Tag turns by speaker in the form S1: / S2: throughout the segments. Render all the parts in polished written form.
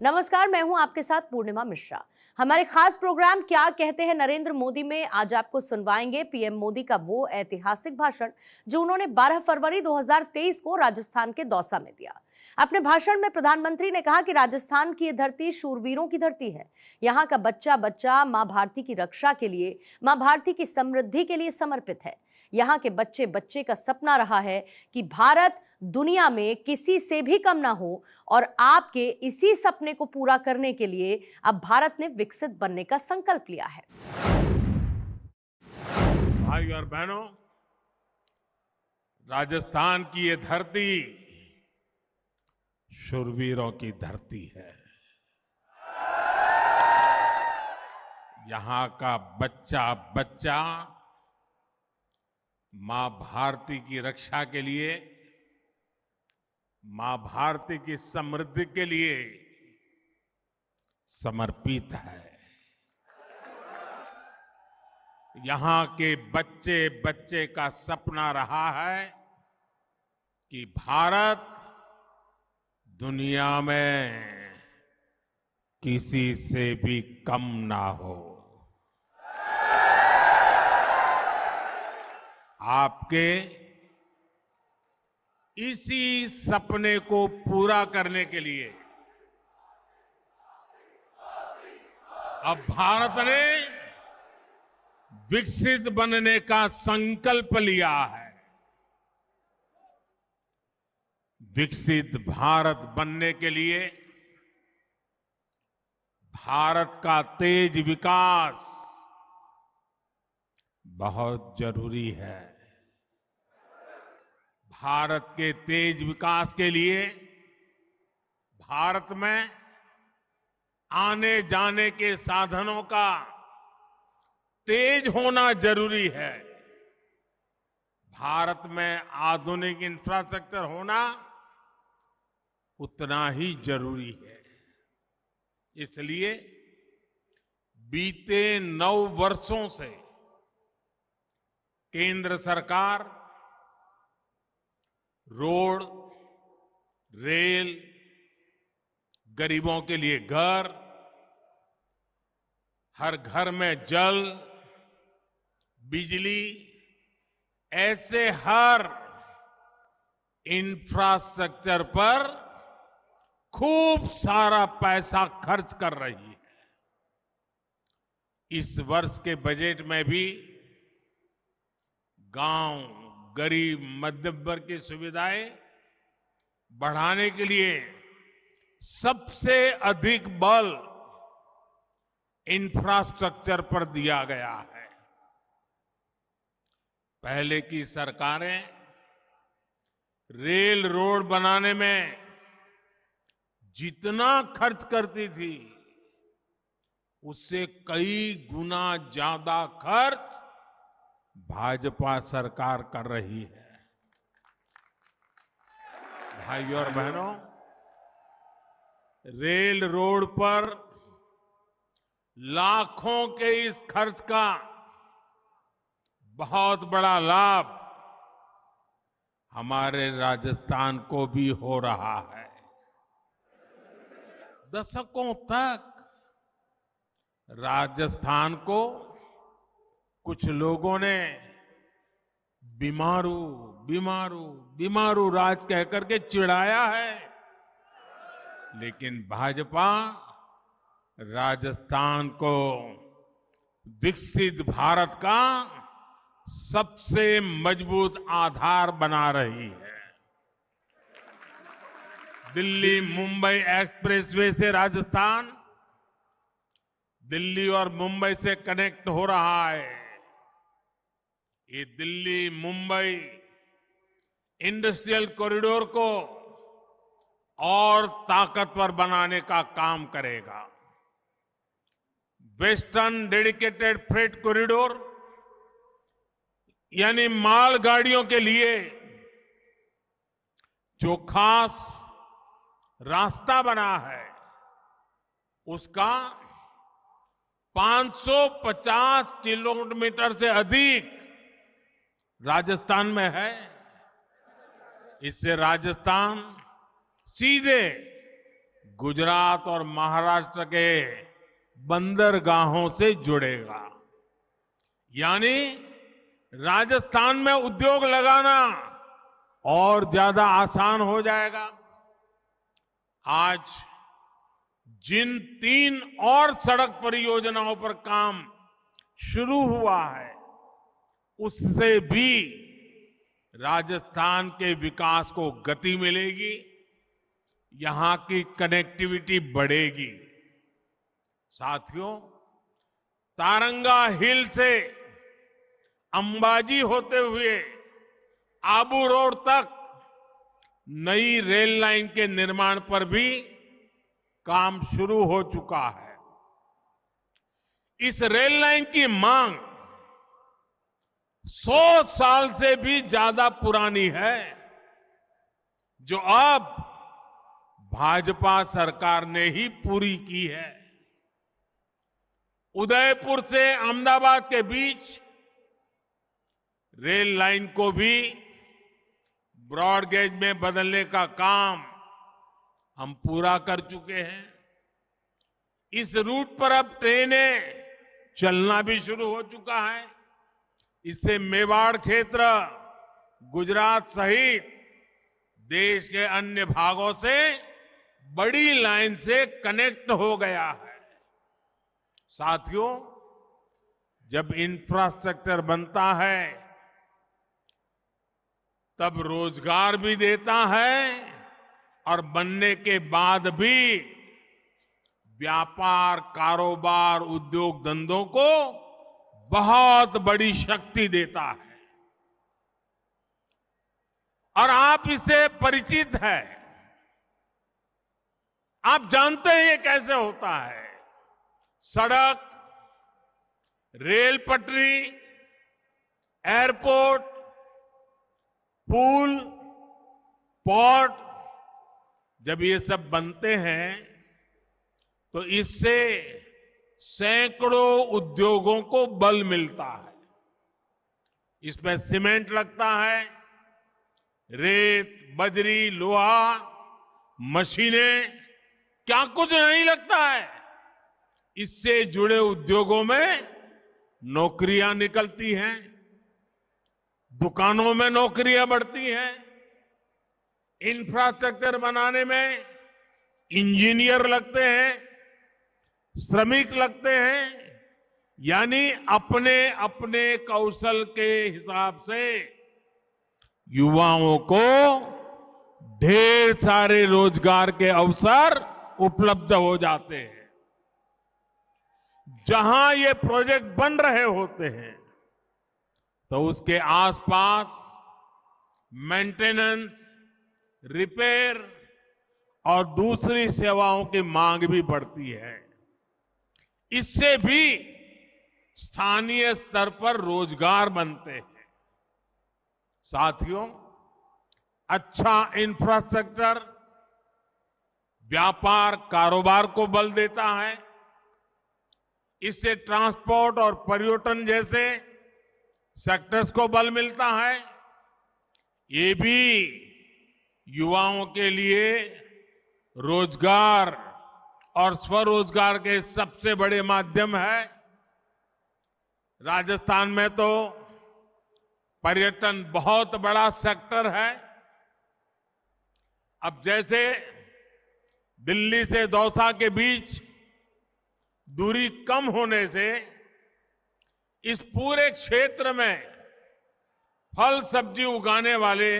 S1: नमस्कार, मैं हूं आपके साथ पूर्णिमा मिश्रा। हमारे खास प्रोग्राम क्या कहते हैं नरेंद्र मोदी में आज आपको सुनवाएंगे पीएम मोदी का वो ऐतिहासिक भाषण जो उन्होंने 12 फरवरी 2023 को राजस्थान के दौसा में दिया। अपने भाषण में प्रधानमंत्री ने कहा कि राजस्थान की ये धरती शूरवीरों की धरती है। यहाँ का बच्चा बच्चा माँ भारती की रक्षा के लिए, माँ भारती की समृद्धि के लिए समर्पित है। यहाँ के बच्चे बच्चे का सपना रहा है कि भारत दुनिया में किसी से भी कम ना हो, और आपके इसी सपने को पूरा करने के लिए अब भारत ने विकसित बनने का संकल्प लिया है।
S2: भाई और बहनों, राजस्थान की ये धरती शूरवीरों की धरती है। यहाँ का बच्चा बच्चा मां भारती की रक्षा के लिए, मां भारती की समृद्धि के लिए समर्पित है। यहाँ के बच्चे बच्चे का सपना रहा है कि भारत दुनिया में किसी से भी कम ना हो। आपके इसी सपने को पूरा करने के लिए अब भारत ने विकसित बनने का संकल्प लिया है। विकसित भारत बनने के लिए भारत का तेज विकास बहुत जरूरी है। भारत के तेज विकास के लिए भारत में आने जाने के साधनों का तेज होना जरूरी है। भारत में आधुनिक इंफ्रास्ट्रक्चर होना उतना ही जरूरी है। इसलिए बीते 9 वर्षों से केंद्र सरकार रोड, रेल, गरीबों के लिए घर, हर घर में जल, बिजली, ऐसे हर इंफ्रास्ट्रक्चर पर खूब सारा पैसा खर्च कर रही है। इस वर्ष के बजट में भी गांव, गरीब, मध्यम वर्ग की सुविधाएं बढ़ाने के लिए सबसे अधिक बल इंफ्रास्ट्रक्चर पर दिया गया है। पहले की सरकारें रेल रोड बनाने में जितना खर्च करती थी उससे कई गुना ज्यादा खर्च भाजपा सरकार कर रही है। भाइयों और बहनों, रेल रोड पर लाखों के इस खर्च का बहुत बड़ा लाभ हमारे राजस्थान को भी हो रहा है। दशकों तक राजस्थान को कुछ लोगों ने बीमारू बीमारू बीमारू राज कहकर के चिढ़ाया है, लेकिन भाजपा राजस्थान को विकसित भारत का सबसे मजबूत आधार बना रही है। दिल्ली मुंबई एक्सप्रेसवे से राजस्थान दिल्ली और मुंबई से कनेक्ट हो रहा है। ये दिल्ली मुंबई इंडस्ट्रियल कॉरिडोर को और ताकतवर बनाने का काम करेगा। वेस्टर्न डेडिकेटेड फ्रेट कॉरिडोर यानी मालगाड़ियों के लिए जो खास रास्ता बना है उसका 550 किलोमीटर से अधिक राजस्थान में है। इससे राजस्थान सीधे गुजरात और महाराष्ट्र के बंदरगाहों से जुड़ेगा। यानी राजस्थान में उद्योग लगाना और ज्यादा आसान हो जाएगा। आज जिन 3 और सड़क परियोजनाओं पर काम शुरू हुआ है, उससे भी राजस्थान के विकास को गति मिलेगी, यहां की कनेक्टिविटी बढ़ेगी। साथियों, तारंगा हिल से अंबाजी होते हुए आबू रोड तक नई रेल लाइन के निर्माण पर भी काम शुरू हो चुका है। इस रेल लाइन की मांग 100 साल से भी ज्यादा पुरानी है, जो अब भाजपा सरकार ने ही पूरी की है। उदयपुर से अहमदाबाद के बीच रेल लाइन को भी ब्रॉड गेज में बदलने का काम हम पूरा कर चुके हैं। इस रूट पर अब ट्रेनें चलना भी शुरू हो चुका है। इससे मेवाड़ क्षेत्र, गुजरात सहित देश के अन्य भागों से बड़ी लाइन से कनेक्ट हो गया है। साथियों, जब इंफ्रास्ट्रक्चर बनता है तब रोजगार भी देता है और बनने के बाद भी व्यापार, कारोबार, उद्योग धंधों को बहुत बड़ी शक्ति देता है। और आप इससे परिचित हैं। आप जानते हैं ये कैसे होता है। सड़क, रेल पटरी, एयरपोर्ट, पुल, पोर्ट, जब ये सब बनते हैं तो इससे सैकड़ों उद्योगों को बल मिलता है। इसमें सीमेंट लगता है, रेत, बजरी, लोहा, मशीनें, क्या कुछ नहीं लगता है। इससे जुड़े उद्योगों में नौकरियां निकलती हैं, दुकानों में नौकरियां बढ़ती हैं। इंफ्रास्ट्रक्चर बनाने में इंजीनियर लगते हैं, श्रमिक लगते हैं, यानी अपने अपने कौशल के हिसाब से युवाओं को ढेर सारे रोजगार के अवसर उपलब्ध हो जाते हैं। जहां ये प्रोजेक्ट बन रहे होते हैं तो उसके आसपास मेंटेनेंस, रिपेयर और दूसरी सेवाओं की मांग भी बढ़ती है। इससे भी स्थानीय स्तर पर रोजगार बनते हैं। साथियों, अच्छा इंफ्रास्ट्रक्चर व्यापार, कारोबार को बल देता है। इससे ट्रांसपोर्ट और पर्यटन जैसे सेक्टर्स को बल मिलता है। ये भी युवाओं के लिए रोजगार और स्वरोजगार के सबसे बड़े माध्यम है। राजस्थान में तो पर्यटन बहुत बड़ा सेक्टर है। अब जैसे दिल्ली से दौसा के बीच दूरी कम होने से इस पूरे क्षेत्र में फल सब्जी उगाने वाले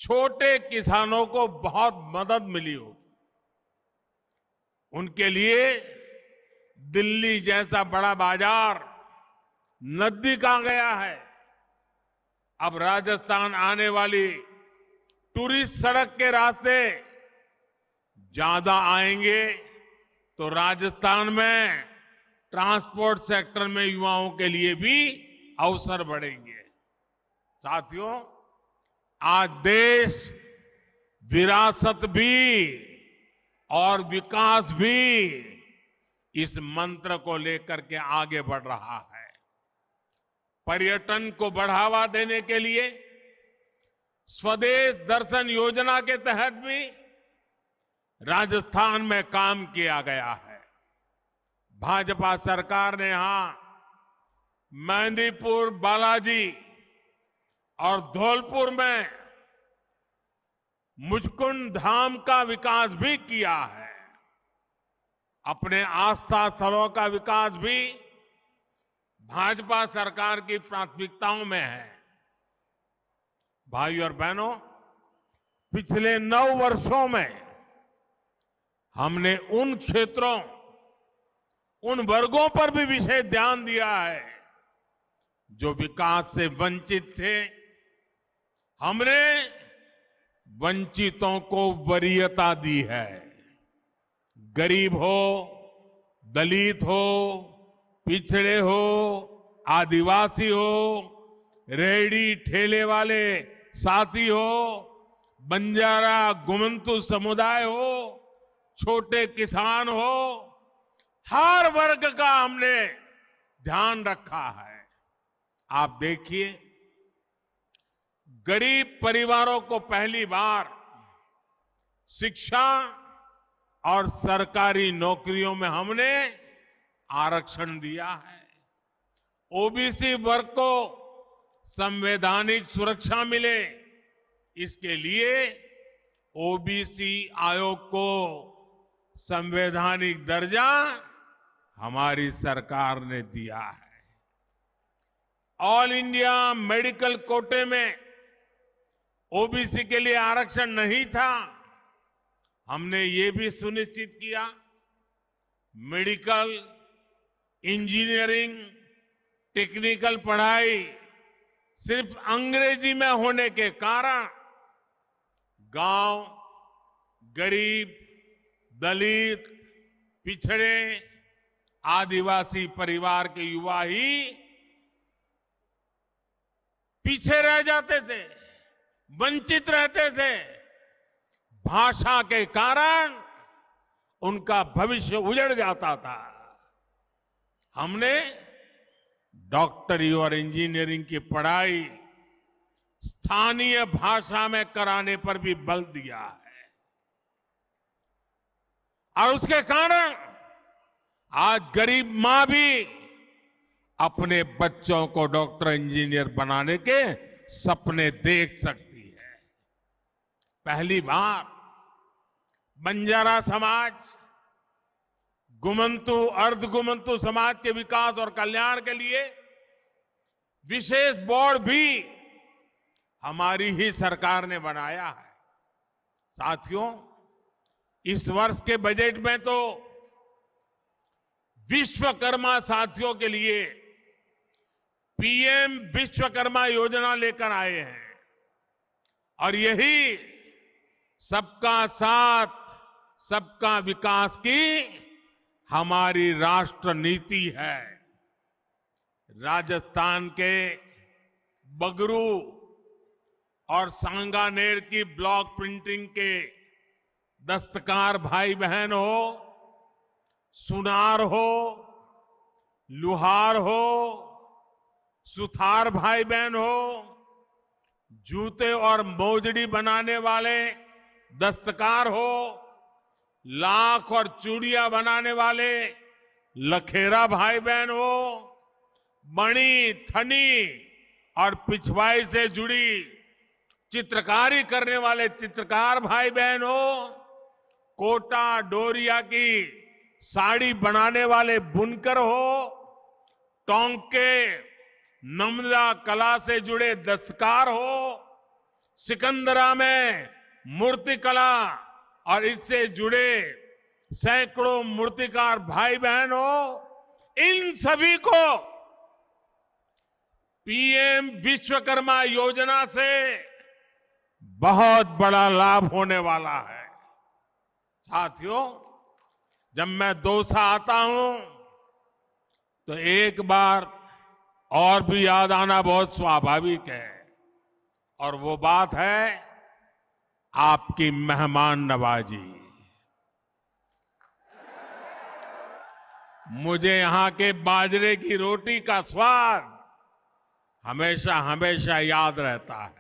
S2: छोटे किसानों को बहुत मदद मिली हो। उनके लिए दिल्ली जैसा बड़ा बाजार नजदीक आ गया है। अब राजस्थान आने वाली टूरिस्ट सड़क के रास्ते ज्यादा आएंगे तो राजस्थान में ट्रांसपोर्ट सेक्टर में युवाओं के लिए भी अवसर बढ़ेंगे। साथियों, आज देश विरासत भी और विकास भी इस मंत्र को लेकर के आगे बढ़ रहा है। पर्यटन को बढ़ावा देने के लिए स्वदेश दर्शन योजना के तहत भी राजस्थान में काम किया गया है। भाजपा सरकार ने यहां मेहंदीपुर, बालाजी और धौलपुर में मुचकुंद धाम का विकास भी किया है। अपने आस्था स्थलों का विकास भी भाजपा सरकार की प्राथमिकताओं में है। भाइयों और बहनों, पिछले 9 वर्षों में हमने उन क्षेत्रों, उन वर्गों पर भी विशेष ध्यान दिया है जो विकास से वंचित थे। हमने वंचितों को वरीयता दी है। गरीब हो, दलित हो, पिछड़े हो, आदिवासी हो, रेहड़ी ठेले वाले साथी हो, बंजारा गुमंतु समुदाय हो, छोटे किसान हो, हर वर्ग का हमने ध्यान रखा है। आप देखिए, गरीब परिवारों को पहली बार शिक्षा और सरकारी नौकरियों में हमने आरक्षण दिया है। ओबीसी वर्ग को संवैधानिक सुरक्षा मिले, इसके लिए ओबीसी आयोग को संवैधानिक दर्जा हमारी सरकार ने दिया है। ऑल इंडिया मेडिकल कोटे में ओबीसी के लिए आरक्षण नहीं था। हमने ये भी सुनिश्चित किया, मेडिकल, इंजीनियरिंग, टेक्निकल पढ़ाई सिर्फ अंग्रेजी में होने के कारण गांव, गरीब, दलित, पिछड़े, आदिवासी परिवार के युवा ही पीछे रह जाते थे, वंचित रहते थे। भाषा के कारण उनका भविष्य उजड़ जाता था। हमने डॉक्टरी और इंजीनियरिंग की पढ़ाई स्थानीय भाषा में कराने पर भी बल दिया है और उसके कारण आज गरीब मां भी अपने बच्चों को डॉक्टर, इंजीनियर बनाने के सपने देख सकती है। पहली बार बंजारा समाज, गुमंतु, अर्धगुमंतु समाज के विकास और कल्याण के लिए विशेष बोर्ड भी हमारी ही सरकार ने बनाया है। साथियों, इस वर्ष के बजट में तो विश्वकर्मा साथियों के लिए पीएम विश्वकर्मा योजना लेकर आए हैं और यही सबका साथ, सबका विकास की हमारी राष्ट्र नीति है। राजस्थान के बगरू और सांगानेर की ब्लॉक प्रिंटिंग के दस्तकार भाई बहन हो, सुनार हो, लुहार हो, सुथार भाई बहन हो, जूते और मोजड़ी बनाने वाले दस्तकार हो, लाख और चूड़ियां बनाने वाले लखेरा भाई बहन हो, मणि, ठनी और पिछवाई से जुड़ी चित्रकारी करने वाले चित्रकार भाई बहन हो, कोटा डोरिया की साड़ी बनाने वाले बुनकर हो, टोंके नमदा कला से जुड़े दस्तकार हो, सिकंदरा में मूर्ति कला और इससे जुड़े सैकड़ों मूर्तिकार भाई बहन हो, इन सभी को पीएम विश्वकर्मा योजना से बहुत बड़ा लाभ होने वाला है। साथियों, जब मैं दौसा आता हूं तो एक बार और भी याद आना बहुत स्वाभाविक है और वो बात है आपकी मेहमान नवाजी। मुझे यहां के बाजरे की रोटी का स्वाद हमेशा हमेशा याद रहता है।